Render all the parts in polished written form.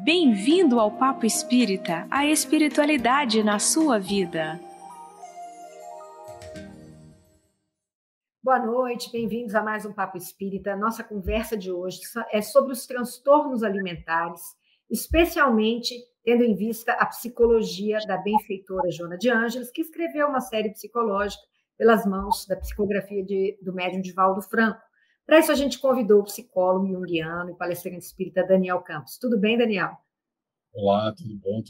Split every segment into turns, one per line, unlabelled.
Bem-vindo ao Papo Espírita, a espiritualidade na sua vida.
Boa noite, bem-vindos a mais um Papo Espírita. Nossa conversa de hoje é sobre os transtornos alimentares, especialmente tendo em vista a psicologia da benfeitora Joana de Ângeles, que escreveu uma série psicológica pelas mãos da psicografia do médium Divaldo Franco. Para isso, a gente convidou o psicólogo junguiano e palestrante espírita Daniel Campos. Tudo bem, Daniel?
Olá, tudo bom,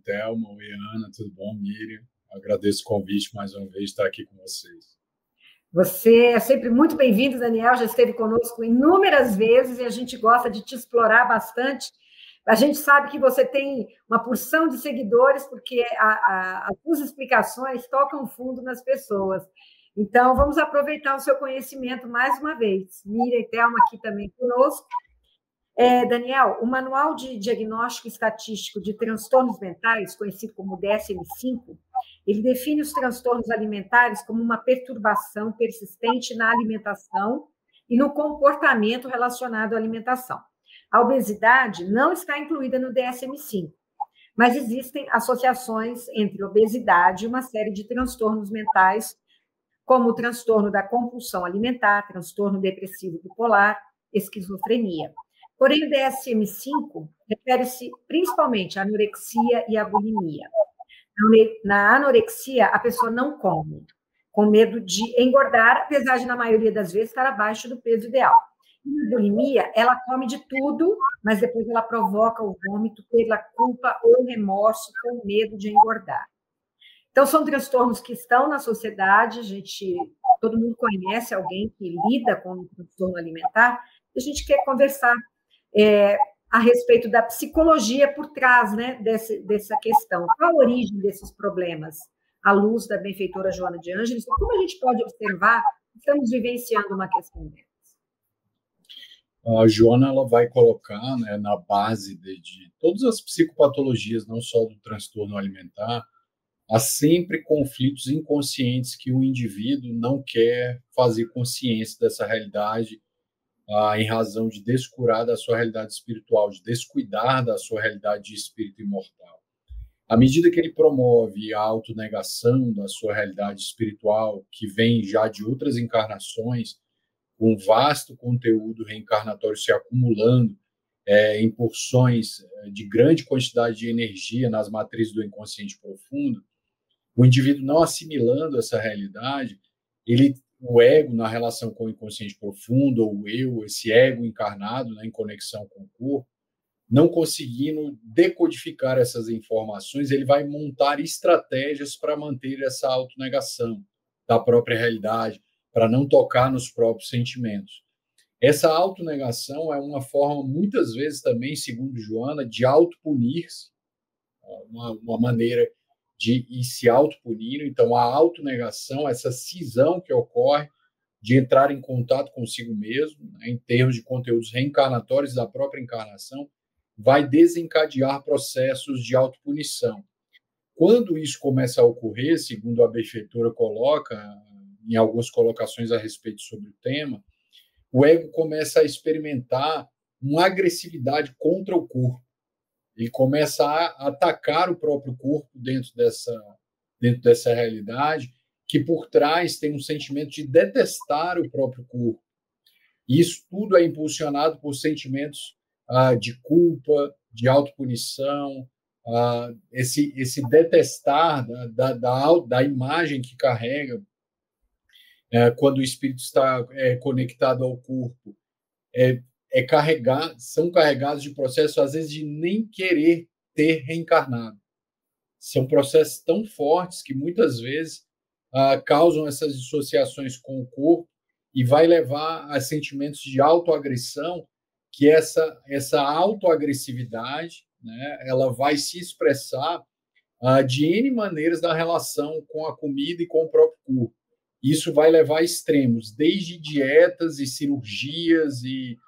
Thelma, oi, Ana, tudo bom, Miriam? Agradeço o convite mais uma vez de estar aqui com vocês.
Você é sempre muito bem-vindo, Daniel, já esteve conosco inúmeras vezes e a gente gosta de te explorar bastante. A gente sabe que você tem uma porção de seguidores, porque as suas explicações tocam fundo nas pessoas. Então, vamos aproveitar o seu conhecimento mais uma vez. Miriam e Thelma aqui também conosco. Daniel, o Manual de Diagnóstico Estatístico de Transtornos Mentais, conhecido como DSM-5, ele define os transtornos alimentares como uma perturbação persistente na alimentação e no comportamento relacionado à alimentação. A obesidade não está incluída no DSM-5, mas existem associações entre obesidade e uma série de transtornos mentais, como o transtorno da compulsão alimentar, transtorno depressivo bipolar, esquizofrenia. Porém, o DSM-5 refere-se principalmente à anorexia e à bulimia. Na anorexia, a pessoa não come, com medo de engordar, apesar de, na maioria das vezes, estar abaixo do peso ideal. E na bulimia, ela come de tudo, mas depois ela provoca o vômito pela culpa ou remorso, com medo de engordar. Então, são transtornos que estão na sociedade, todo mundo conhece alguém que lida com um transtorno alimentar, e a gente quer conversar a respeito da psicologia por trás, né, dessa questão. Qual a origem desses problemas, à luz da benfeitora Joana de Ângeles? Como a gente pode observar que estamos vivenciando uma questão dessas?
A Joana ela vai colocar, né, na base de todas as psicopatologias, não só do transtorno alimentar, há sempre conflitos inconscientes que o indivíduo não quer fazer consciência dessa realidade, em razão de descurar da sua realidade espiritual, de descuidar da sua realidade de espírito imortal. À medida que ele promove a autonegação da sua realidade espiritual, que vem já de outras encarnações, com um vasto conteúdo reencarnatório se acumulando em porções de grande quantidade de energia nas matrizes do inconsciente profundo, o indivíduo não assimilando essa realidade, o ego na relação com o inconsciente profundo, ou o eu, esse ego encarnado, né, em conexão com o corpo, não conseguindo decodificar essas informações, ele vai montar estratégias para manter essa autonegação da própria realidade, para não tocar nos próprios sentimentos. Essa autonegação é uma forma, muitas vezes também, segundo Joana, de autopunir-se, uma maneira de ir se autopunindo. Então, a autonegação, essa cisão que ocorre de entrar em contato consigo mesmo, né, em termos de conteúdos reencarnatórios da própria encarnação, vai desencadear processos de autopunição. Quando isso começa a ocorrer, segundo a benfeitora coloca, em algumas colocações a respeito sobre o tema, o ego começa a experimentar uma agressividade contra o corpo. Ele começa a atacar o próprio corpo dentro dessa realidade, que por trás tem um sentimento de detestar o próprio corpo. E isso tudo é impulsionado por sentimentos de culpa, de autopunição, esse detestar da imagem que carrega quando o espírito está conectado ao corpo. São carregados de processos, às vezes, de nem querer ter reencarnado. São processos tão fortes que, muitas vezes, causam essas dissociações com o corpo e vai levar a sentimentos de autoagressão, que essa autoagressividade, né, ela vai se expressar de N maneiras na relação com a comida e com o próprio corpo. Isso vai levar a extremos, desde dietas e cirurgias e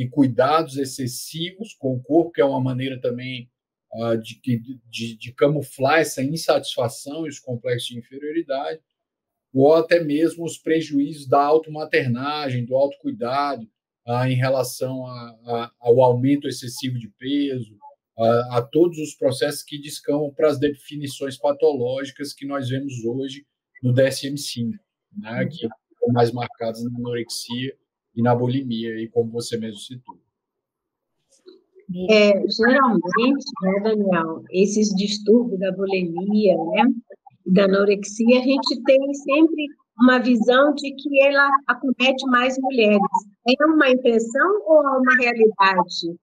cuidados excessivos com o corpo, que é uma maneira também de camuflar essa insatisfação e os complexos de inferioridade, ou até mesmo os prejuízos da automaternagem, do autocuidado, em relação ao aumento excessivo de peso, a todos os processos que descambam para as definições patológicas que nós vemos hoje no DSM-5, né, que estão mais marcadas na anorexia e na bulimia, e como você mesmo citou.
Geralmente, né, Daniel, esses distúrbios da bulimia, né, da anorexia, a gente tem sempre uma visão de que ela acomete mais mulheres. É uma impressão ou é uma realidade?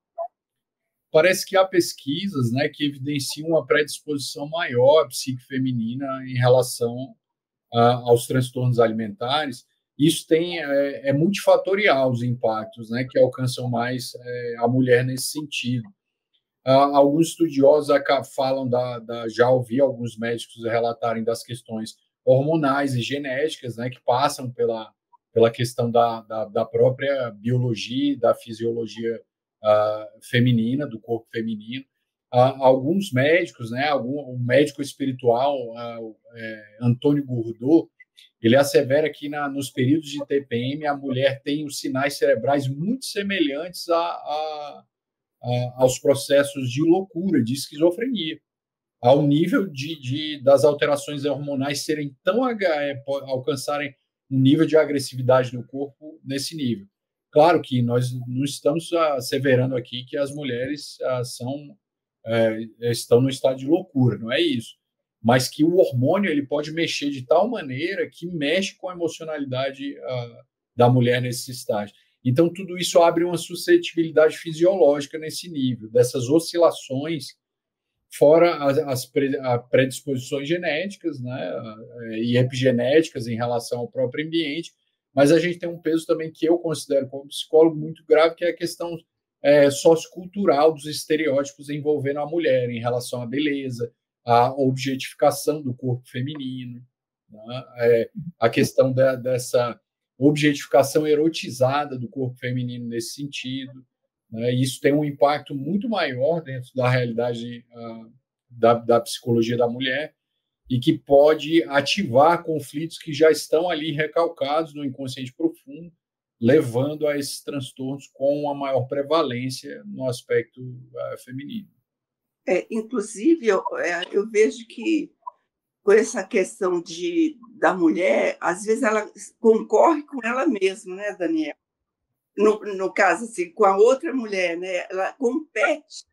Parece que há pesquisas, né, que evidenciam uma predisposição maior à psique feminina em relação aos transtornos alimentares. Isso é multifatorial, os impactos, né, que alcançam mais a mulher nesse sentido. Alguns estudiosos falam já ouvi alguns médicos relatarem das questões hormonais e genéticas, né, que passam pela questão da própria biologia, da fisiologia feminina, do corpo feminino. Alguns médicos, né, um médico espiritual, Antônio Gourdot, ele assevera que nos períodos de TPM a mulher tem os sinais cerebrais muito semelhantes aos processos de loucura, de esquizofrenia, ao nível das alterações hormonais serem alcançarem um nível de agressividade no corpo nesse nível. Claro que nós não estamos asseverando aqui que as mulheres estão no estado de loucura, não é isso. Mas que o hormônio ele pode mexer de tal maneira que mexe com a emocionalidade da mulher nesse estágio. Então, tudo isso abre uma suscetibilidade fisiológica nesse nível, dessas oscilações, fora as predisposições genéticas, né, e epigenéticas em relação ao próprio ambiente, mas a gente tem um peso também que eu considero como psicólogo muito grave, que é a questão sociocultural dos estereótipos envolvendo a mulher em relação à beleza, a objetificação do corpo feminino, né? A questão dessa objetificação erotizada do corpo feminino nesse sentido, né? Isso tem um impacto muito maior dentro da realidade da psicologia da mulher e que pode ativar conflitos que já estão ali recalcados no inconsciente profundo, levando a esses transtornos com uma maior prevalência no aspecto feminino.
Inclusive, eu vejo que com essa questão da mulher, às vezes ela concorre com ela mesma, né, Daniel? No caso, assim, com a outra mulher, né? Ela compete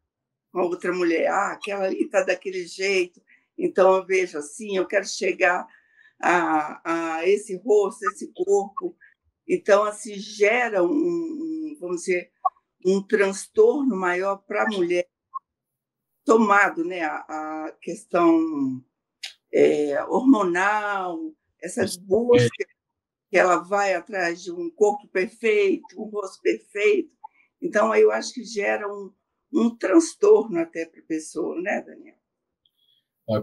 com a outra mulher. Aquela ali está daquele jeito, então eu vejo assim, eu quero chegar a esse rosto, esse corpo. Então, assim, gera vamos dizer, um transtorno maior para a mulher, tomado, né, a questão hormonal, essa busca que ela vai atrás de um corpo perfeito, um rosto perfeito. Então, eu acho que gera um transtorno até para a pessoa, né, Daniel?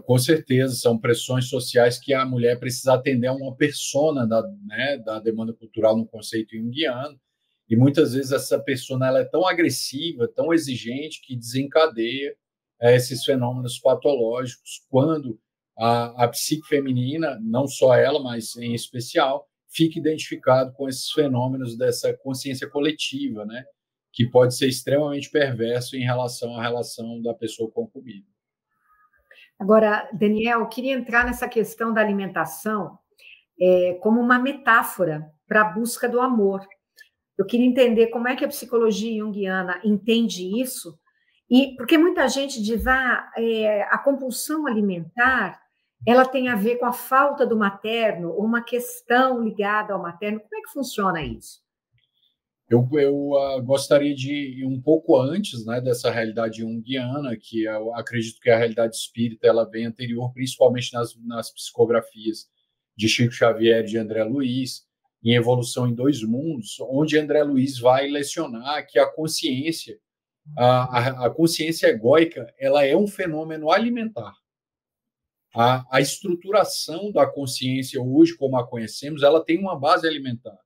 Com certeza, são pressões sociais que a mulher precisa atender a uma persona da demanda cultural no conceito junguiano, e muitas vezes essa persona ela é tão agressiva, tão exigente, que desencadeia esses fenômenos patológicos, quando a psique feminina, não só ela, mas em especial, fica identificado com esses fenômenos dessa consciência coletiva, né, que pode ser extremamente perverso em relação à relação da pessoa com a comida.
Agora, Daniel, eu queria entrar nessa questão da alimentação como uma metáfora para a busca do amor. Eu queria entender como é que a psicologia junguiana entende isso, e porque muita gente diz a compulsão alimentar ela tem a ver com a falta do materno, ou uma questão ligada ao materno. Como é que funciona isso?
Eu gostaria de ir um pouco antes, né, dessa realidade junguiana, que eu acredito que a realidade espírita ela vem anterior, principalmente nas psicografias de Chico Xavier e de André Luiz, em Evolução em Dois Mundos, onde André Luiz vai lecionar que a consciência, a consciência egóica, ela é um fenômeno alimentar. A estruturação da consciência hoje, como a conhecemos, ela tem uma base alimentar.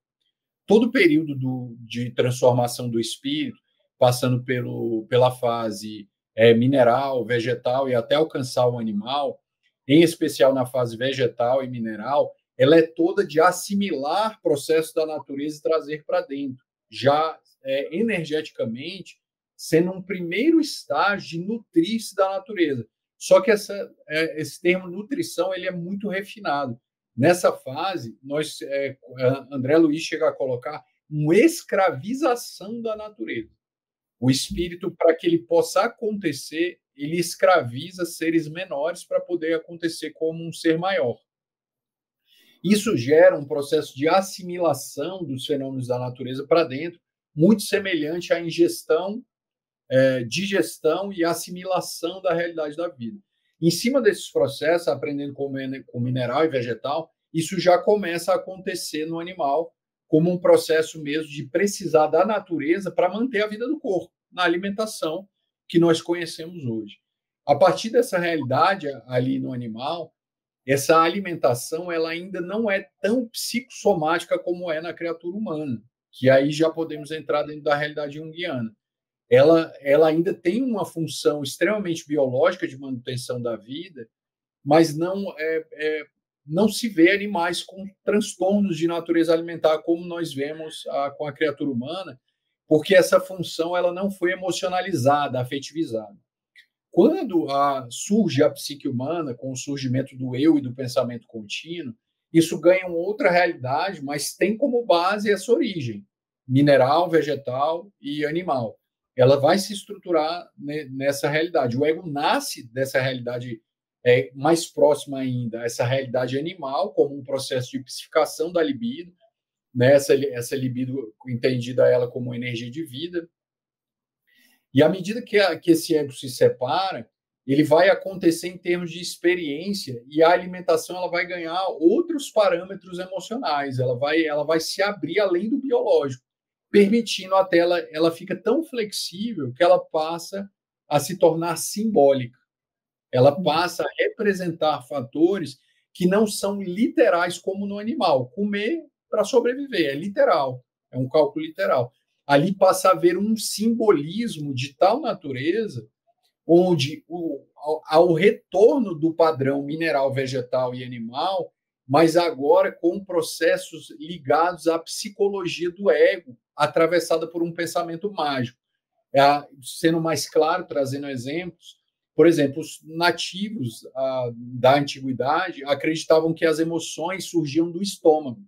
Todo período de transformação do espírito, passando pela fase mineral, vegetal e até alcançar o animal, em especial na fase vegetal e mineral, ela é toda de assimilar processos da natureza e trazer para dentro. Já energeticamente, sendo um primeiro estágio de nutrir-se da natureza. Só que esse termo nutrição ele é muito refinado. Nessa fase, André Luiz chega a colocar uma escravização da natureza. O espírito, para que ele possa acontecer, ele escraviza seres menores para poder acontecer como um ser maior. Isso gera um processo de assimilação dos fenômenos da natureza para dentro, muito semelhante à ingestão, digestão e assimilação da realidade da vida. Em cima desses processos, aprendendo com mineral e vegetal, isso já começa a acontecer no animal, como um processo mesmo de precisar da natureza para manter a vida do corpo, na alimentação que nós conhecemos hoje. A partir dessa realidade ali no animal, essa alimentação ela ainda não é tão psicossomática como é na criatura humana, que aí já podemos entrar dentro da realidade junguiana. Ela ainda tem uma função extremamente biológica de manutenção da vida, mas não se vê animais com transtornos de natureza alimentar como nós vemos com a criatura humana, porque essa função ela não foi emocionalizada, afetivizada. Quando surge a psique humana, com o surgimento do eu e do pensamento contínuo, isso ganha uma outra realidade, mas tem como base essa origem, mineral, vegetal e animal. Ela vai se estruturar nessa realidade. O ego nasce dessa realidade mais próxima ainda, essa realidade animal, como um processo de psificação da libido, né? Essa libido entendida ela como energia de vida. E à medida que esse ego se separa, ele vai acontecer em termos de experiência e a alimentação ela vai ganhar outros parâmetros emocionais, ela vai se abrir além do biológico, permitindo até ela fica tão flexível que ela passa a se tornar simbólica. Ela passa a representar fatores que não são literais como no animal. Comer para sobreviver é literal, é um cálculo literal. Ali passa a haver um simbolismo de tal natureza onde ao retorno do padrão mineral, vegetal e animal, mas agora com processos ligados à psicologia do ego, atravessada por um pensamento mágico. Sendo mais claro, trazendo exemplos, por exemplo, os nativos da antiguidade acreditavam que as emoções surgiam do estômago,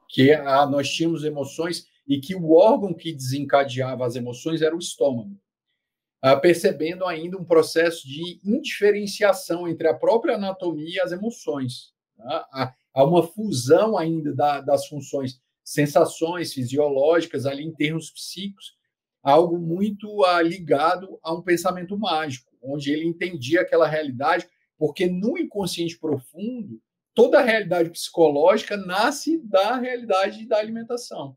que nós tínhamos emoções e que o órgão que desencadeava as emoções era o estômago, percebendo ainda um processo de indiferenciação entre a própria anatomia e as emoções. Há uma fusão ainda das funções, sensações fisiológicas ali em termos psíquicos, algo muito ligado a um pensamento mágico, onde ele entendia aquela realidade, porque no inconsciente profundo, toda a realidade psicológica nasce da realidade da alimentação,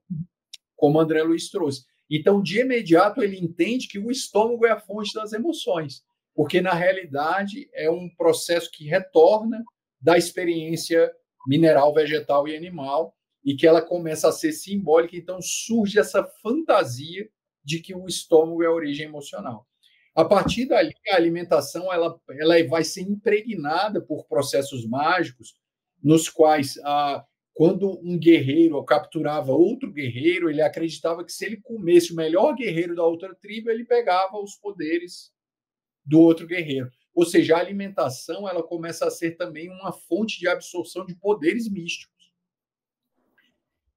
como André Luiz trouxe. Então, de imediato, ele entende que o estômago é a fonte das emoções, porque, na realidade, é um processo que retorna da experiência mineral, vegetal e animal, e que ela começa a ser simbólica, então surge essa fantasia de que o estômago é a origem emocional. A partir dali, a alimentação ela vai ser impregnada por processos mágicos, nos quais, quando um guerreiro capturava outro guerreiro, ele acreditava que se ele comesse o melhor guerreiro da outra tribo, ele pegava os poderes do outro guerreiro. Ou seja, a alimentação ela começa a ser também uma fonte de absorção de poderes místicos.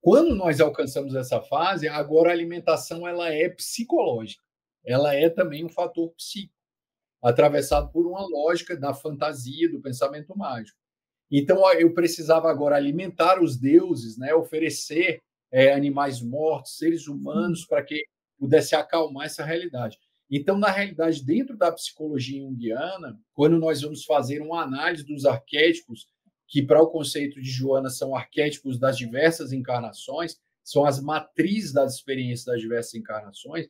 Quando nós alcançamos essa fase, agora a alimentação ela é psicológica. Ela é também um fator psíquico, atravessado por uma lógica da fantasia, do pensamento mágico. Então, eu precisava agora alimentar os deuses, né, oferecer animais mortos, seres humanos, para que pudesse acalmar essa realidade. Então, na realidade, dentro da psicologia junguiana, quando nós vamos fazer uma análise dos arquétipos, que para o conceito de Joana são arquétipos das diversas encarnações, são as matrizes das experiências das diversas encarnações,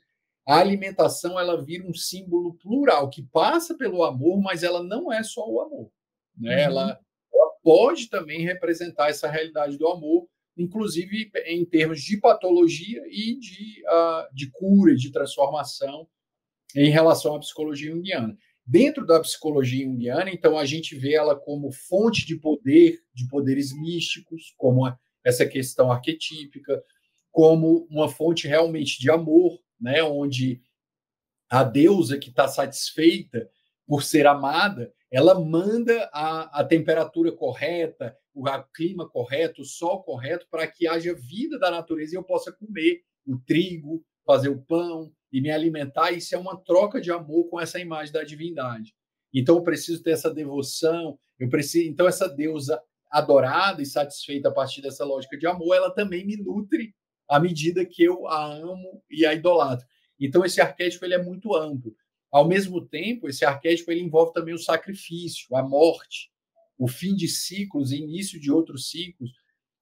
a alimentação ela vira um símbolo plural, que passa pelo amor, mas ela não é só o amor. Né? Ela pode também representar essa realidade do amor, inclusive em termos de patologia e de cura, de transformação em relação à psicologia junguiana. Dentro da psicologia junguiana, então, a gente vê ela como fonte de poder, de poderes místicos, como essa questão arquetípica, como uma fonte realmente de amor, né, onde a deusa que está satisfeita por ser amada, ela manda a temperatura correta, o clima correto, o sol correto, para que haja vida da natureza e eu possa comer o trigo, fazer o pão e me alimentar. Isso é uma troca de amor com essa imagem da divindade. Então, eu preciso ter essa devoção, então essa deusa adorada e satisfeita a partir dessa lógica de amor, ela também me nutre à medida que eu a amo e a idolatro. Então, esse arquétipo ele é muito amplo. Ao mesmo tempo, esse arquétipo ele envolve também o sacrifício, a morte, o fim de ciclos, início de outros ciclos.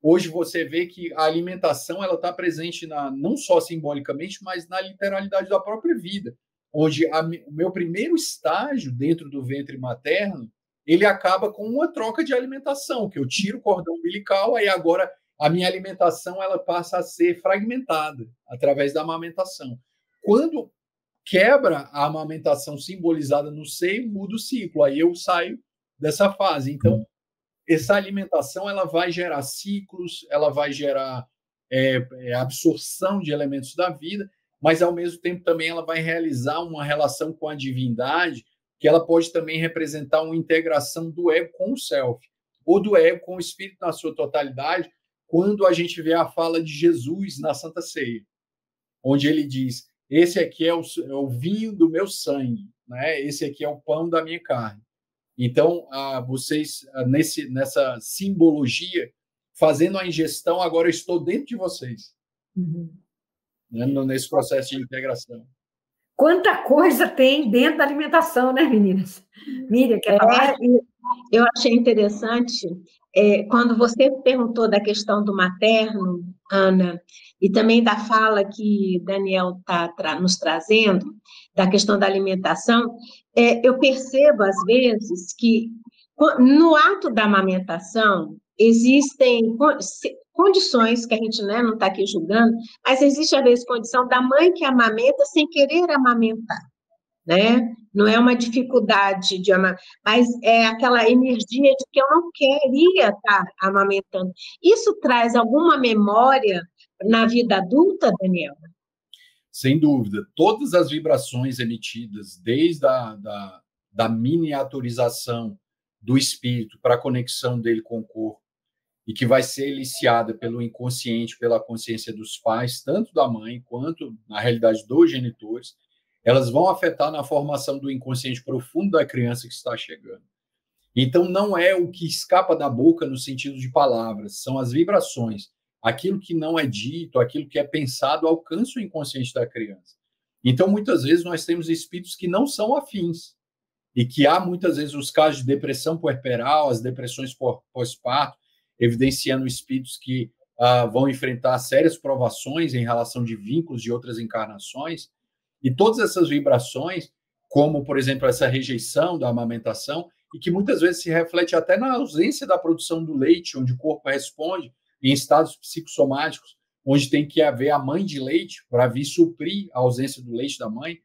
Hoje você vê que a alimentação ela está presente não só simbolicamente, mas na literalidade da própria vida, onde o meu primeiro estágio dentro do ventre materno ele acaba com uma troca de alimentação, que eu tiro o cordão umbilical, aí agora a minha alimentação ela passa a ser fragmentada através da amamentação. Quando quebra a amamentação simbolizada no seio, muda o ciclo, aí eu saio dessa fase. Então, essa alimentação ela vai gerar ciclos, ela vai gerar absorção de elementos da vida, mas, ao mesmo tempo, também ela vai realizar uma relação com a divindade, que ela pode também representar uma integração do ego com o self, ou do ego com o espírito na sua totalidade, quando a gente vê a fala de Jesus na Santa Ceia, onde ele diz: esse aqui é o vinho do meu sangue, né? Esse aqui é o pão da minha carne. Então, vocês, nessa simbologia, fazendo a ingestão, agora eu estou dentro de vocês, né? Nesse processo de integração.
Quanta coisa tem dentro da alimentação, né, meninas? Miriam, quer falar?
Eu achei interessante, quando você perguntou da questão do materno, Ana, e também da fala que Daniel está nos trazendo, da questão da alimentação, eu percebo, às vezes, que no ato da amamentação, existem condições que a gente, né, não está aqui julgando, mas existe, às vezes, condição da mãe que amamenta sem querer amamentar, né? Não é uma dificuldade de amamentar, mas é aquela energia de que eu não queria estar amamentando. Isso traz alguma memória na vida adulta, Daniel?
Sem dúvida. Todas as vibrações emitidas, desde da miniaturização do espírito para a conexão dele com o corpo, e que vai ser eliciada pelo inconsciente, pela consciência dos pais, tanto da mãe quanto, na realidade, dos genitores, elas vão afetar na formação do inconsciente profundo da criança que está chegando. Então, não é o que escapa da boca no sentido de palavras, são as vibrações. Aquilo que não é dito, aquilo que é pensado, alcança o inconsciente da criança. Então, muitas vezes, nós temos espíritos que não são afins, e que há, muitas vezes, os casos de depressão puerperal, as depressões pós-parto, evidenciando espíritos que vão enfrentar sérias provações em relação de vínculos de outras encarnações, e todas essas vibrações, como, por exemplo, essa rejeição da amamentação, e que muitas vezes se reflete até na ausência da produção do leite, onde o corpo responde em estados psicossomáticos, onde tem que haver a mãe de leite para vir suprir a ausência do leite da mãe.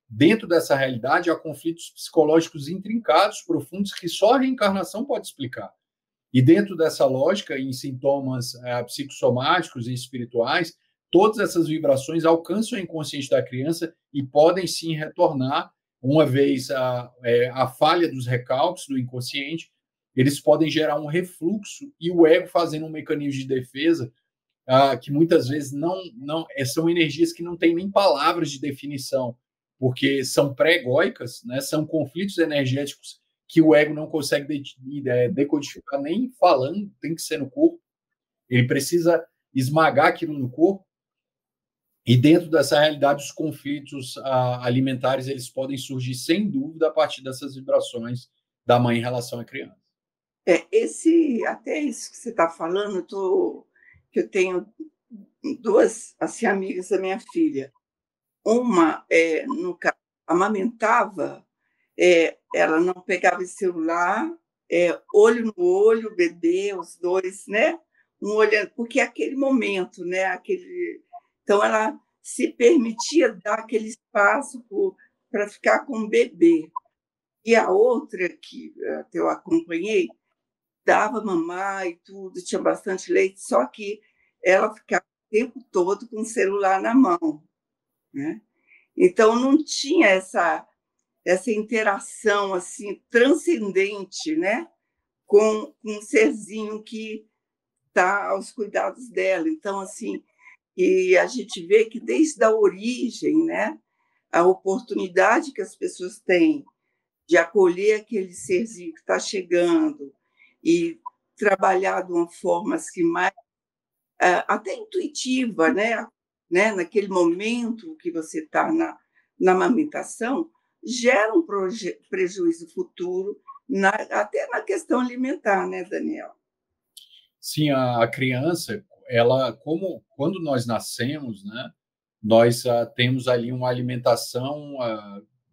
Dentro dessa realidade, há conflitos psicológicos intrincados, profundos, que só a reencarnação pode explicar. E dentro dessa lógica, em sintomas psicossomáticos e espirituais, todas essas vibrações alcançam o inconsciente da criança e podem sim retornar, uma vez a falha dos recalques do inconsciente, eles podem gerar um refluxo e o ego fazendo um mecanismo de defesa que muitas vezes são energias que não têm nem palavras de definição, porque são pré-egóicas, né? São conflitos energéticos que o ego não consegue decodificar nem falando, tem que ser no corpo. Ele precisa esmagar aquilo no corpo. E dentro dessa realidade, os conflitos alimentares eles podem surgir, sem dúvida, a partir dessas vibrações da mãe em relação à criança.
Até isso que você está falando, que eu tenho duas assim, amigas da minha filha. Uma, nunca amamentava, ela não pegava esse celular, olho no olho, bebê, os dois, né? Um olhando, porque é aquele momento, né? Então, ela se permitia dar aquele espaço para ficar com o bebê. E a outra, que até eu acompanhei, dava mamar e tudo, tinha bastante leite, só que ela ficava o tempo todo com o celular na mão, né? Então, não tinha essa interação assim transcendente, né, com um serzinho que está aos cuidados dela. Então, assim, e a gente vê que desde a origem, né, a oportunidade que as pessoas têm de acolher aquele serzinho que está chegando e trabalhar de uma forma assim, mais até intuitiva, né? Naquele momento que você está na amamentação, gera um prejuízo futuro, até na questão alimentar, né, Daniel?
Sim, a criança, ela, como quando nós nascemos, né, nós temos ali uma alimentação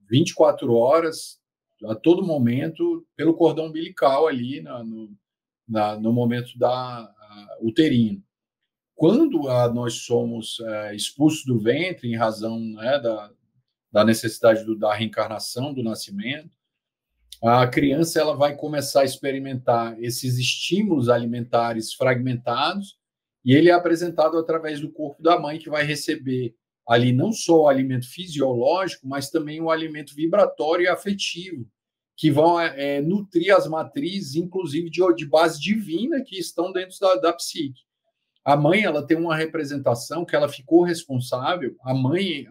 24 horas, a todo momento, pelo cordão umbilical ali no momento uterino. Quando nós somos expulsos do ventre em razão, né, da necessidade da reencarnação, do nascimento, a criança ela vai começar a experimentar esses estímulos alimentares fragmentados e ele é apresentado através do corpo da mãe, que vai receber ali não só o alimento fisiológico, mas também o alimento vibratório e afetivo, que vão nutrir as matrizes, inclusive de base divina, que estão dentro da psique. A mãe ela tem uma representação que ela ficou responsável, a mãe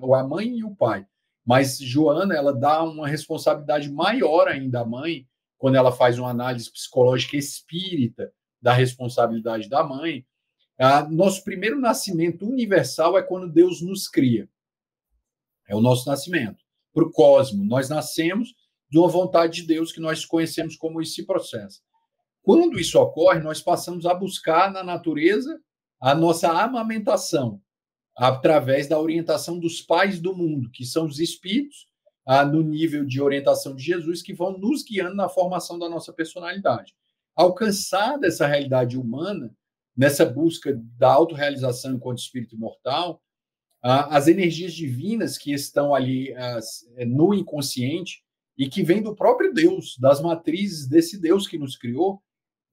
e o pai. Mas Joana, ela dá uma responsabilidade maior ainda à mãe, quando ela faz uma análise psicológica espírita da responsabilidade da mãe. Nosso primeiro nascimento universal é quando Deus nos cria. É o nosso nascimento. Para o cosmos, nós nascemos de uma vontade de Deus que nós conhecemos como esse processo. Quando isso ocorre, nós passamos a buscar na natureza a nossa amamentação, através da orientação dos pais do mundo, que são os espíritos, no nível de orientação de Jesus, que vão nos guiando na formação da nossa personalidade. Alcançada essa realidade humana, nessa busca da autorrealização enquanto espírito imortal, as energias divinas que estão ali no inconsciente e que vêm do próprio Deus, das matrizes desse Deus que nos criou,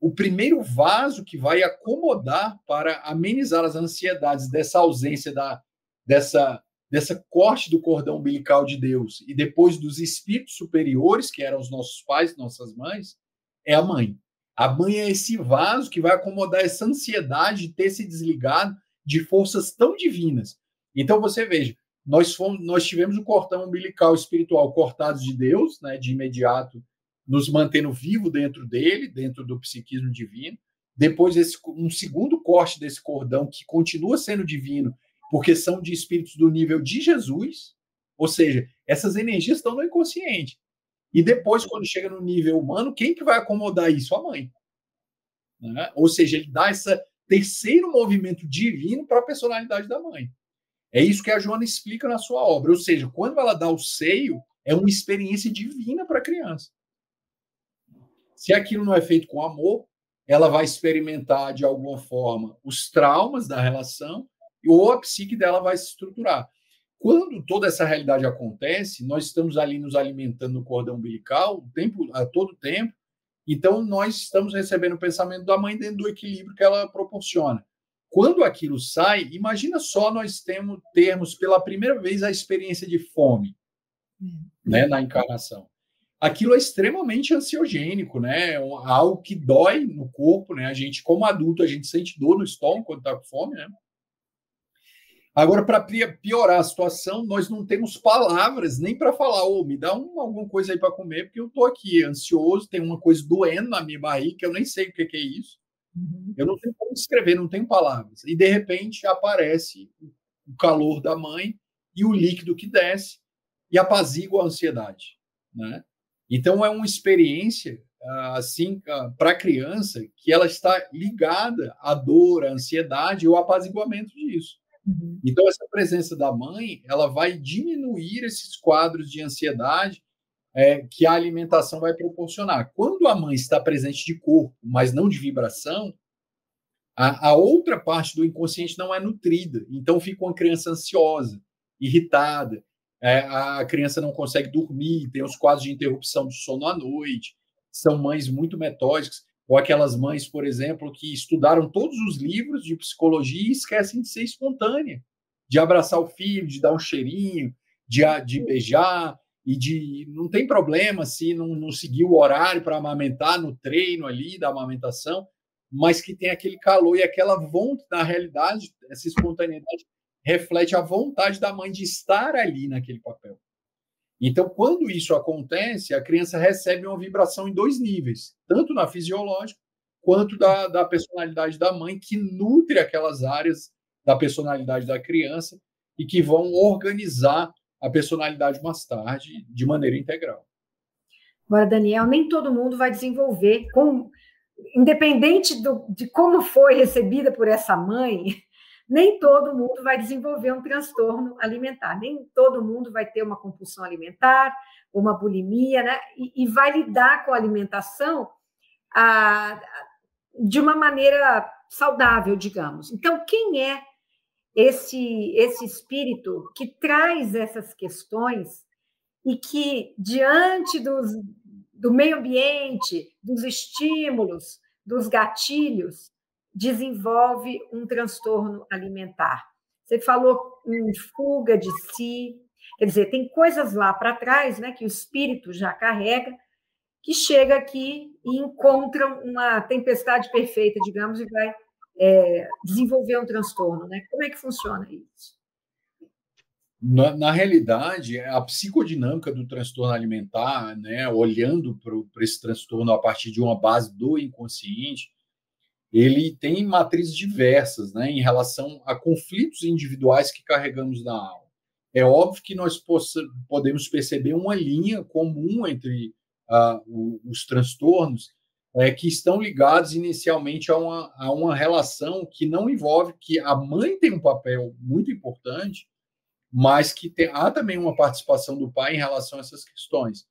o primeiro vaso que vai acomodar para amenizar as ansiedades dessa ausência, dessa corte do cordão umbilical de Deus e depois dos espíritos superiores, que eram os nossos pais, nossas mães, é a mãe. A mãe é esse vaso que vai acomodar essa ansiedade de ter se desligado de forças tão divinas. Então, você veja, nós tivemos o cordão umbilical espiritual cortado de Deus, né, de imediato, nos mantendo vivo dentro dele, dentro do psiquismo divino. Depois, um segundo corte desse cordão, que continua sendo divino, porque são de espíritos do nível de Jesus, ou seja, essas energias estão no inconsciente. E depois, quando chega no nível humano, quem que vai acomodar isso? A mãe. Né? Ou seja, ele dá esse terceiro movimento divino para a personalidade da mãe. É isso que a Joana explica na sua obra. Ou seja, quando ela dá o seio, é uma experiência divina para a criança. Se aquilo não é feito com amor, ela vai experimentar, de alguma forma, os traumas da relação ou a psique dela vai se estruturar. Quando toda essa realidade acontece, nós estamos ali nos alimentando no cordão umbilical a todo tempo, então nós estamos recebendo o pensamento da mãe dentro do equilíbrio que ela proporciona. Quando aquilo sai, imagina só nós termos pela primeira vez a experiência de fome, né, na encarnação. Aquilo é extremamente ansiogênico, né? Algo que dói no corpo, né? A gente, como adulto, a gente sente dor no estômago quando está com fome, né? Agora, para piorar a situação, nós não temos palavras nem para falar, me dá alguma coisa aí para comer, porque eu estou aqui ansioso, tem uma coisa doendo na minha barriga, que eu nem sei o que é isso. Eu não tenho como descrever, não tenho palavras. E, de repente, aparece o calor da mãe e o líquido que desce e apazigua a ansiedade, né? Então, é uma experiência, assim, para a criança, que ela está ligada à dor, à ansiedade e ao apaziguamento disso. Então, essa presença da mãe, ela vai diminuir esses quadros de ansiedade que a alimentação vai proporcionar. Quando a mãe está presente de corpo, mas não de vibração, a outra parte do inconsciente não é nutrida. Então, fica uma criança ansiosa, irritada, a criança não consegue dormir, tem os quadros de interrupção do sono à noite, são mães muito metódicas, ou aquelas mães, por exemplo, que estudaram todos os livros de psicologia e esquecem de ser espontânea, de abraçar o filho, de dar um cheirinho, de beijar, e de não tem problema se não seguir o horário para amamentar no treino ali da amamentação, mas que tem aquele calor e aquela vontade, na realidade, essa espontaneidade reflete a vontade da mãe de estar ali naquele papel. Então, quando isso acontece, a criança recebe uma vibração em 2 níveis, tanto na fisiológica quanto da personalidade da mãe, que nutre aquelas áreas da personalidade da criança e que vão organizar a personalidade mais tarde de maneira integral.
Agora, Daniel, nem todo mundo vai desenvolver, independente de como foi recebida por essa mãe, nem todo mundo vai desenvolver um transtorno alimentar, nem todo mundo vai ter uma compulsão alimentar, uma bulimia, né? E vai lidar com a alimentação de uma maneira saudável, digamos. Então, quem é esse espírito que traz essas questões e que, diante do meio ambiente, dos estímulos, dos gatilhos, desenvolve um transtorno alimentar? Você falou em fuga de si, quer dizer, tem coisas lá para trás, né, que o espírito já carrega, que chega aqui e encontra uma tempestade perfeita, digamos, e vai desenvolver um transtorno, né? Como é que funciona isso?
Na realidade, a psicodinâmica do transtorno alimentar, né, olhando para esse transtorno a partir de uma base do inconsciente, ele tem matrizes diversas, né, em relação a conflitos individuais que carregamos na alma. É óbvio que nós podemos perceber uma linha comum entre os transtornos, que estão ligados inicialmente a uma relação que não envolve, que a mãe tem um papel muito importante, mas que há também uma participação do pai em relação a essas questões.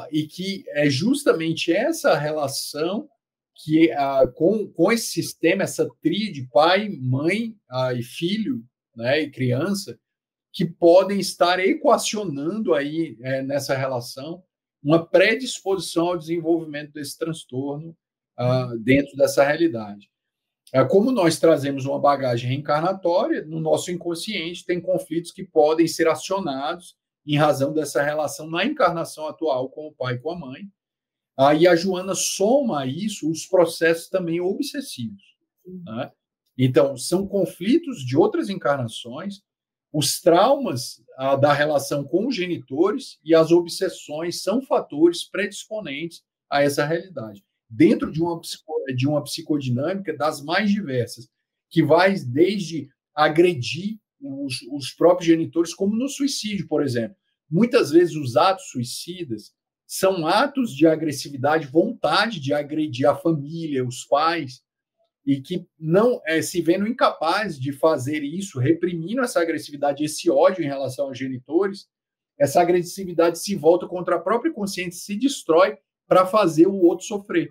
E que é justamente essa relação que, com esse sistema, essa tríade pai, mãe e filho, né, e criança, que podem estar equacionando aí, nessa relação, uma predisposição ao desenvolvimento desse transtorno dentro dessa realidade. Como nós trazemos uma bagagem reencarnatória, no nosso inconsciente tem conflitos que podem ser acionados em razão dessa relação na encarnação atual com o pai e com a mãe. E a Joana soma a isso os processos também obsessivos. Né? Então, são conflitos de outras encarnações, os traumas da relação com os genitores e as obsessões são fatores predisponentes a essa realidade. Dentro de uma psicodinâmica das mais diversas, que vai desde agredir os próprios genitores, como no suicídio, por exemplo. Muitas vezes os atos suicidas são atos de agressividade, vontade de agredir a família, os pais, e que não se vendo incapazes de fazer isso, reprimindo essa agressividade, esse ódio em relação aos genitores, essa agressividade se volta contra a própria consciência, se destrói para fazer o outro sofrer.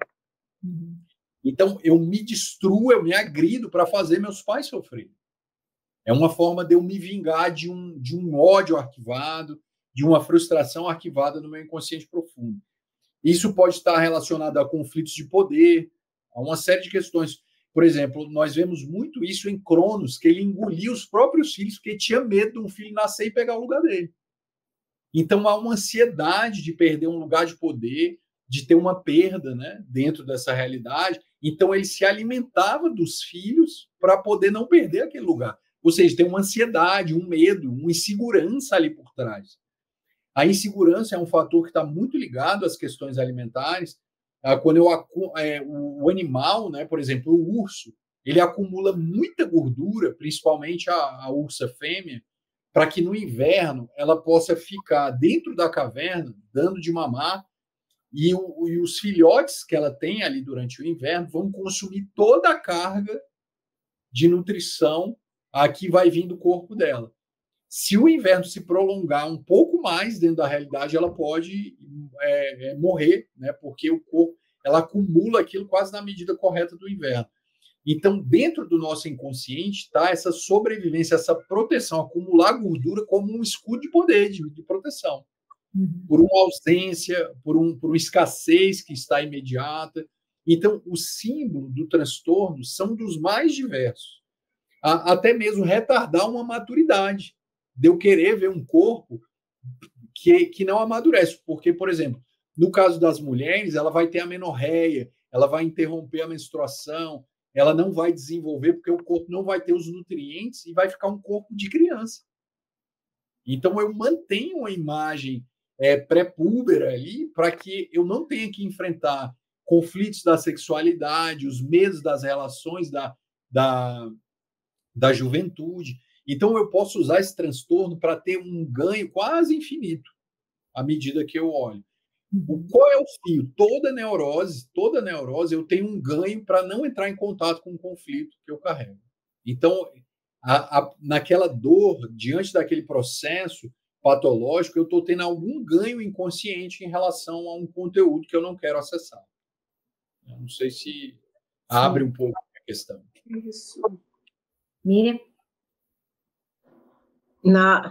Então, eu me destruo, eu me agrido para fazer meus pais sofrer. É uma forma de eu me vingar de um ódio arquivado, de uma frustração arquivada no meu inconsciente profundo. Isso pode estar relacionado a conflitos de poder, a uma série de questões. Por exemplo, nós vemos muito isso em Cronos, que ele engolia os próprios filhos porque tinha medo de um filho nascer e pegar o lugar dele. Então, há uma ansiedade de perder um lugar de poder, de ter uma perda, né, dentro dessa realidade. Então, ele se alimentava dos filhos para poder não perder aquele lugar. Ou seja, tem uma ansiedade, um medo, uma insegurança ali por trás. A insegurança é um fator que está muito ligado às questões alimentares. Quando o animal, né, por exemplo, o urso, ele acumula muita gordura, principalmente a ursa fêmea, para que no inverno ela possa ficar dentro da caverna, dando de mamar, e os filhotes que ela tem ali durante o inverno vão consumir toda a carga de nutrição que vai vir do corpo dela. Se o inverno se prolongar um pouco mais dentro da realidade, ela pode morrer, né? Porque o corpo ela acumula aquilo quase na medida correta do inverno. Então, dentro do nosso inconsciente está essa sobrevivência, essa proteção, acumular gordura como um escudo de poder, de proteção. Por uma ausência, por uma escassez que está imediata. Então, o símbolo do transtorno são dos mais diversos. Até mesmo retardar uma maturidade de eu querer ver um corpo que não amadurece. Porque, por exemplo, no caso das mulheres, ela vai ter amenorreia, ela vai interromper a menstruação, ela não vai desenvolver porque o corpo não vai ter os nutrientes e vai ficar um corpo de criança. Então, eu mantenho a imagem pré-púbera ali para que eu não tenha que enfrentar conflitos da sexualidade, os medos das relações da juventude. Então, eu posso usar esse transtorno para ter um ganho quase infinito à medida que eu olho. Qual é o fio? Toda neurose, eu tenho um ganho para não entrar em contato com o conflito que eu carrego. Então, naquela dor, diante daquele processo patológico, eu estou tendo algum ganho inconsciente em relação a um conteúdo que eu não quero acessar. Eu não sei se abre um pouco a questão.
Isso.
Miriam?
Não,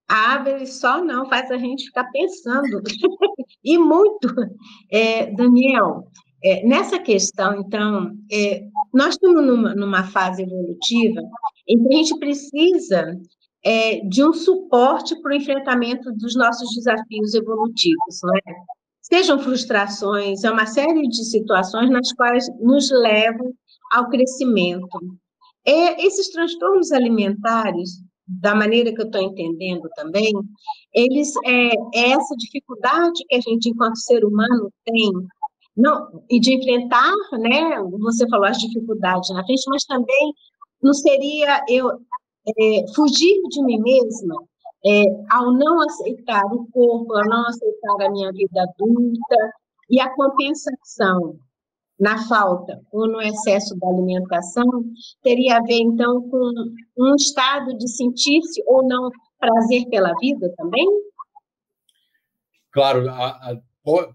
abre só não, faz a gente ficar pensando. E muito. Daniel, nessa questão, então, nós estamos numa fase evolutiva em que a gente precisa de um suporte para o enfrentamento dos nossos desafios evolutivos, não é? Sejam frustrações, é uma série de situações nas quais nos levam ao crescimento. Esses transtornos alimentares, da maneira que eu estou entendendo também, eles essa dificuldade que a gente, enquanto ser humano, tem, não, e de enfrentar, né? Você falou as dificuldades na frente, mas também não seria eu fugir de mim mesma ao não aceitar o corpo, ao não aceitar a minha vida adulta, e a compensação na falta ou no excesso da alimentação, teria a ver, então, com um estado de sentir-se ou não prazer pela vida também?
Claro,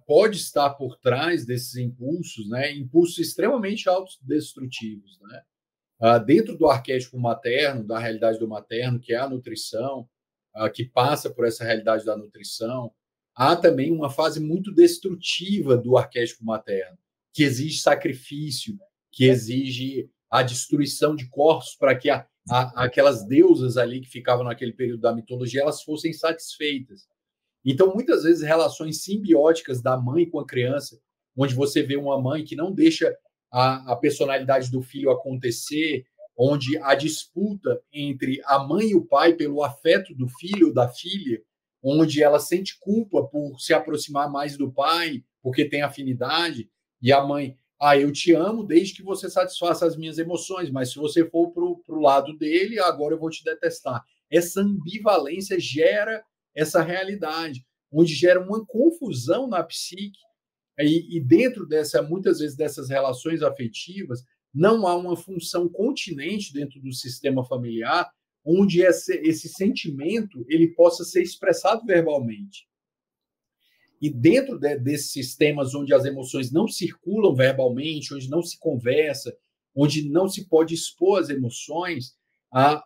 pode estar por trás desses impulsos, né? Impulsos extremamente autodestrutivos, né? Dentro do arquétipo materno, da realidade do materno, que é a nutrição, que passa por essa realidade da nutrição, há também uma fase muito destrutiva do arquétipo materno, que exige sacrifício, que exige a destruição de corpos para que aquelas deusas ali que ficavam naquele período da mitologia, elas fossem satisfeitas. Então, muitas vezes, relações simbióticas da mãe com a criança, onde você vê uma mãe que não deixa a personalidade do filho acontecer, onde a disputa entre a mãe e o pai pelo afeto do filho ou da filha, onde ela sente culpa por se aproximar mais do pai, porque tem afinidade, e a mãe, eu te amo desde que você satisfaça as minhas emoções, mas se você for para o lado dele, agora eu vou te detestar. Essa ambivalência gera essa realidade, onde gera uma confusão na psique, e dentro muitas vezes dessas relações afetivas, não há uma função continente dentro do sistema familiar, onde esse sentimento ele possa ser expressado verbalmente. E dentro desses sistemas onde as emoções não circulam verbalmente, onde não se conversa, onde não se pode expor as emoções,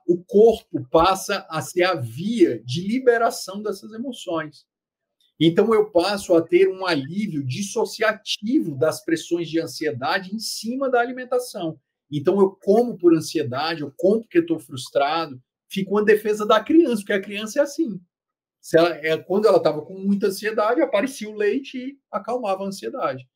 o corpo passa a ser a via de liberação dessas emoções. Então, eu passo a ter um alívio dissociativo das pressões de ansiedade em cima da alimentação. Então, eu como por ansiedade, eu como porque estou frustrado, fica uma defesa da criança, porque a criança é assim. Quando ela estava com muita ansiedade, aparecia o leite e acalmava a ansiedade.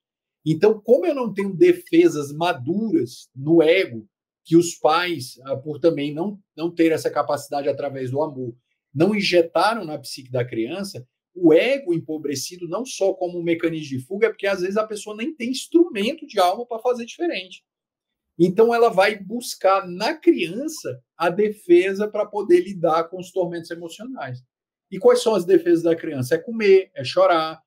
Então, como eu não tenho defesas maduras no ego, que os pais, por também não ter essa capacidade através do amor, não injetaram na psique da criança, o ego empobrecido, não só como um mecanismo de fuga, é porque às vezes a pessoa nem tem instrumento de alma para fazer diferente. Então, ela vai buscar na criança a defesa para poder lidar com os tormentos emocionais. E quais são as defesas da criança? É comer, é chorar,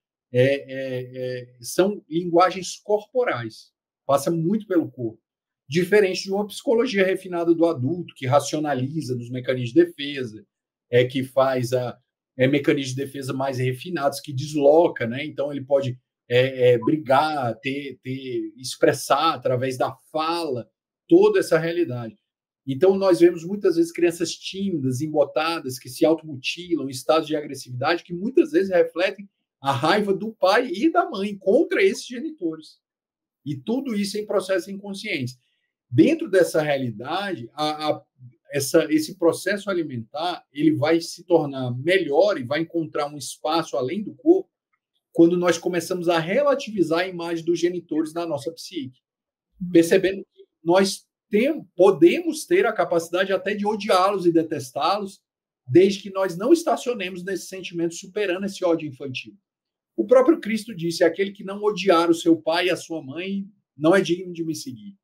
são linguagens corporais, passa muito pelo corpo. Diferente de uma psicologia refinada do adulto, que racionaliza nos mecanismos de defesa, que faz mecanismos de defesa mais refinados, que desloca, né? Então, ele pode brigar, expressar através da fala toda essa realidade. Então, nós vemos muitas vezes crianças tímidas, embotadas, que se automutilam, em estados de agressividade, que muitas vezes refletem a raiva do pai e da mãe contra esses genitores. E tudo isso em processos inconscientes. Dentro dessa realidade, esse processo alimentar ele vai se tornar melhor e vai encontrar um espaço além do corpo quando nós começamos a relativizar a imagem dos genitores na nossa psique, percebendo que nós podemos ter a capacidade até de odiá-los e detestá-los, desde que nós não estacionemos nesse sentimento superando esse ódio infantil. O próprio Cristo disse: aquele que não odiar o seu pai e a sua mãe não é digno de me seguir.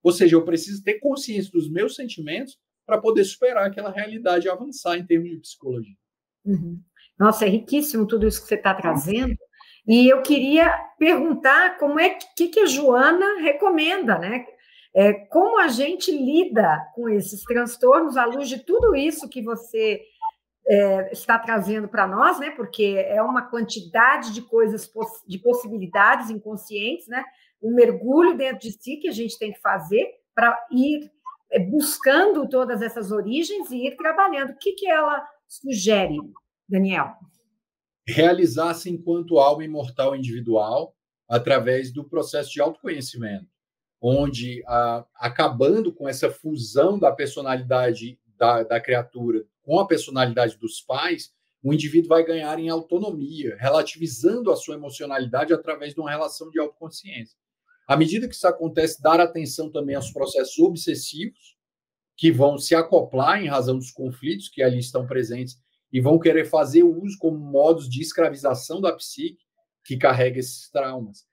Ou seja, eu preciso ter consciência dos meus sentimentos para poder superar aquela realidade e avançar em termos de psicologia.
Uhum. Nossa, é riquíssimo tudo isso que você está trazendo. E eu queria perguntar como é que a Joana recomenda, né? Como a gente lida com esses transtornos à luz de tudo isso que você está trazendo para nós, né? Porque é uma quantidade de coisas, de possibilidades inconscientes, né? Um mergulho dentro de si que a gente tem que fazer para ir buscando todas essas origens e ir trabalhando. O que ela sugere, Daniel?
Realizar-se enquanto alma imortal individual através do processo de autoconhecimento, onde, acabando com essa fusão da personalidade da criatura com a personalidade dos pais, o indivíduo vai ganhar em autonomia, relativizando a sua emocionalidade através de uma relação de autoconsciência. À medida que isso acontece, dar atenção também aos processos obsessivos, que vão se acoplar em razão dos conflitos que ali estão presentes e vão querer fazer uso como modos de escravização da psique que carrega esses traumas.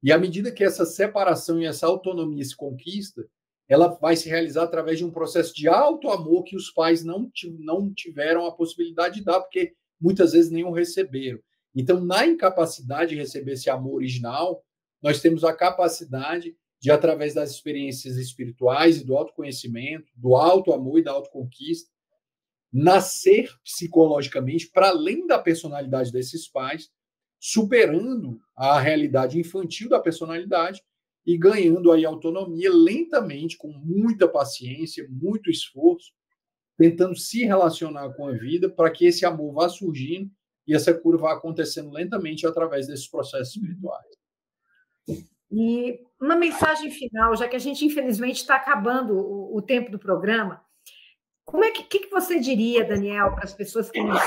E à medida que essa separação e essa autonomia se conquista, ela vai se realizar através de um processo de auto-amor que os pais não tiveram a possibilidade de dar, porque muitas vezes nem o receberam. Então, na incapacidade de receber esse amor original, nós temos a capacidade de, através das experiências espirituais e do autoconhecimento, do auto-amor e da autoconquista, nascer psicologicamente para além da personalidade desses pais, superando a realidade infantil da personalidade e ganhando aí autonomia lentamente, com muita paciência, muito esforço, tentando se relacionar com a vida para que esse amor vá surgindo e essa cura vá acontecendo lentamente através desses processos espirituais.
E uma mensagem final, já que a gente, infelizmente, está acabando o tempo do programa, que você diria, Daniel, para as pessoas que nos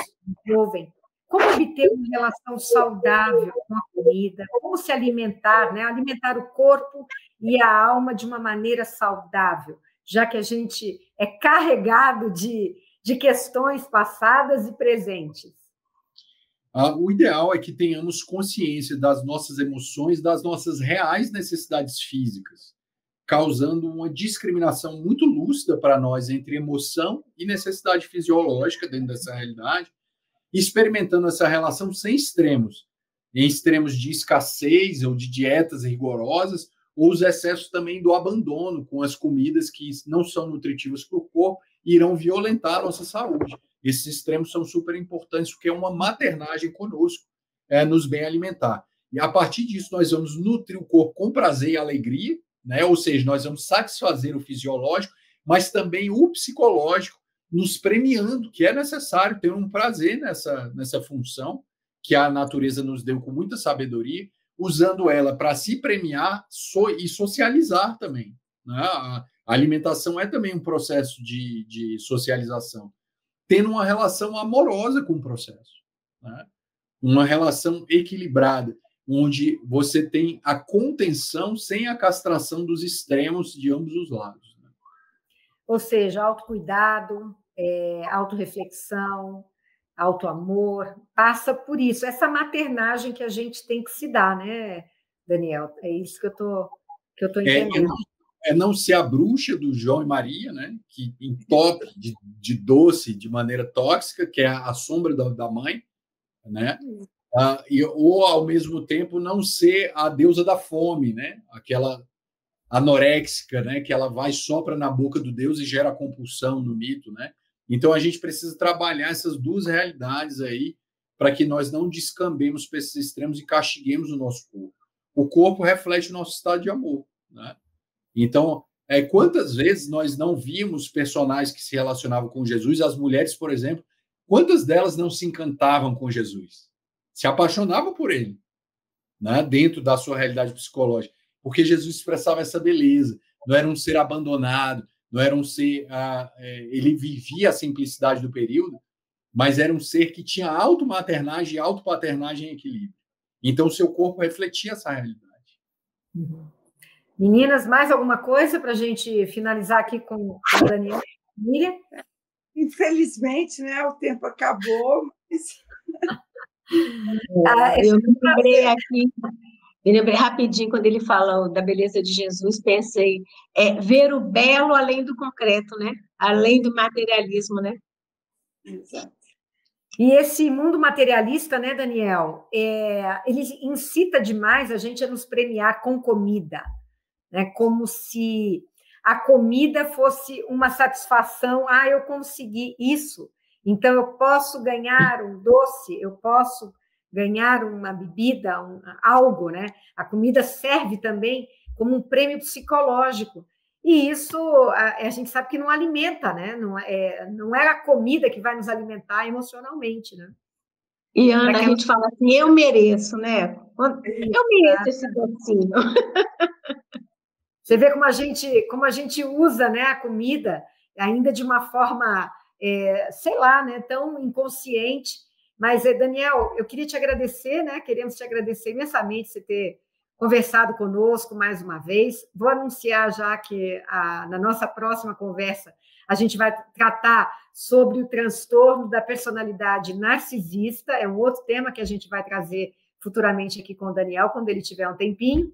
ouvem? Como obter uma relação saudável com a comida? Como se alimentar, né? Alimentar o corpo e a alma de uma maneira saudável, já que a gente é carregado de questões passadas e presentes.
O ideal é que tenhamos consciência das nossas emoções, das nossas reais necessidades físicas, causando uma discriminação muito lúcida para nós entre emoção e necessidade fisiológica dentro dessa realidade, experimentando essa relação sem extremos, em extremos de escassez ou de dietas rigorosas, ou os excessos também do abandono com as comidas que não são nutritivas para o corpo e irão violentar a nossa saúde. Esses extremos são super importantes, porque é uma maternagem conosco, nos bem alimentar. E a partir disso, nós vamos nutrir o corpo com prazer e alegria, né? Ou seja, nós vamos satisfazer o fisiológico, mas também o psicológico, nos premiando, que é necessário ter um prazer nessa função, que a natureza nos deu com muita sabedoria, usando ela para se premiar e socializar também, né? A alimentação é também um processo de socialização, tendo uma relação amorosa com o processo, né? Uma relação equilibrada, onde você tem a contenção sem a castração dos extremos de ambos os lados, né?
Ou seja, autocuidado, autorreflexão, autoamor, passa por isso, essa maternagem que a gente tem que se dar, né, Daniel? É isso que eu tô entendendo.
Não ser a bruxa do João e Maria, né, que entope de doce de maneira tóxica, que é a sombra da mãe, né? Ou, ao mesmo tempo, não ser a deusa da fome, né? Aquela anoréxica, né? Que ela vai, sopra na boca do Deus e gera compulsão no mito, né? Então, a gente precisa trabalhar essas duas realidades aí para que nós não descambemos para esses extremos e castiguemos o nosso corpo. O corpo reflete o nosso estado de amor, né? Então, quantas vezes nós não vimos personagens que se relacionavam com Jesus, as mulheres, por exemplo, quantas delas não se encantavam com Jesus? Se apaixonavam por ele, né? Dentro da sua realidade psicológica, porque Jesus expressava essa beleza, não era um ser abandonado, não era um ser... ele vivia a simplicidade do período, mas era um ser que tinha automaternagem e autopaternagem em equilíbrio. Então, o seu corpo refletia essa realidade.
Uhum. Meninas, mais alguma coisa para a gente finalizar aqui com a Daniela? Miriam?
Infelizmente, né, o tempo acabou.
Eu me lembrei rapidinho, quando ele fala da beleza de Jesus, pensei, ver o belo além do concreto, né? Além do materialismo, né?
Exato.
E esse mundo materialista, né, Daniel, ele incita demais a gente a nos premiar com comida, né? Como se a comida fosse uma satisfação. Eu consegui isso, então eu posso ganhar um doce, eu posso ganhar uma bebida, algo, né? A comida serve também como um prêmio psicológico. E isso a gente sabe que não alimenta, né? Não é a comida que vai nos alimentar emocionalmente, né?
E, Ana, a gente fala assim, eu mereço, né? Eu mereço esse docinho.
Você vê como a gente usa, né, a comida ainda de uma forma, sei lá, né, tão inconsciente. Mas, Daniel, eu queria te agradecer, né? Queremos te agradecer imensamente você ter conversado conosco mais uma vez. Vou anunciar já que na nossa próxima conversa a gente vai tratar sobre o transtorno da personalidade narcisista. É um outro tema que a gente vai trazer futuramente aqui com o Daniel, quando ele tiver um tempinho.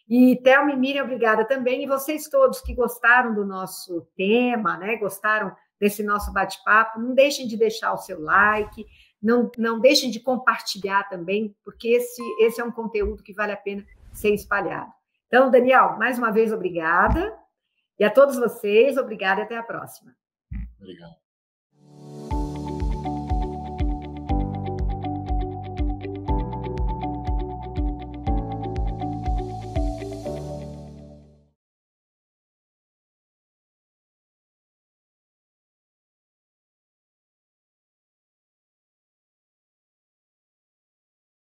E Thelma e Miriam, obrigada também. E vocês todos que gostaram do nosso tema, né? Gostaram desse nosso bate-papo, não deixem de deixar o seu like, não deixem de compartilhar também, porque esse é um conteúdo que vale a pena ser espalhado. Então, Daniel, mais uma vez, obrigada. E a todos vocês, obrigada e até a próxima.
Obrigado.